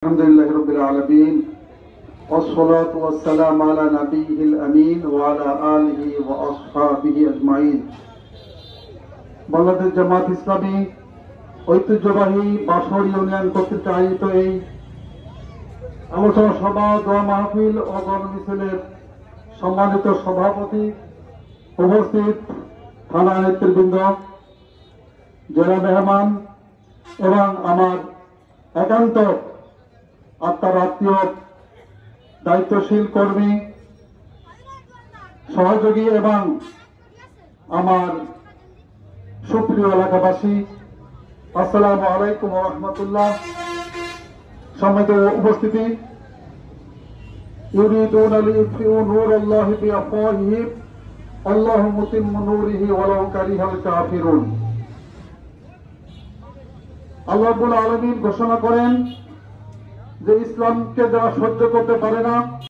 আলহামদুলিল্লাহ রাব্বিল আলামিন والصلاة والسلام على نبيه الأمين وعلى آله وأصحابه أجمعين। বাংলাদেশ জামাত ইসলামী ঐতিহ্যবাহী বাসর ইউনিয়ন কর্তৃক আয়োজিত এই আলোচনা সভা, দোয়া মাহফিল ও গণমিছিলের সম্মানিত সভাপতি, উপস্থিত থানা নেতৃবৃন্দ, জেলা মেহমান এবং আমার একান্ত আত্মার আত্মীয় দায়িত্বশীল কর্মী, সহযোগী এবং আমার সুপ্রিয় এলাকাবাসী, আসসালামু আলাইকুম ওয়া রাহমাতুল্লাহ। সম্মানিত উপস্থিতি, ইউরিদুনা লিইউতফিউ নূরাল্লাহি বিআফওয়াহিহিম আল্লাহু মুতিম্মু নূরিহি ওয়ালাউ কারিহাল কাফিরুন। আল্লাহ রাব্বুল আলামিন ঘোষণা করেন যে ইসলামকে যারা সহ্য করতে পারে না,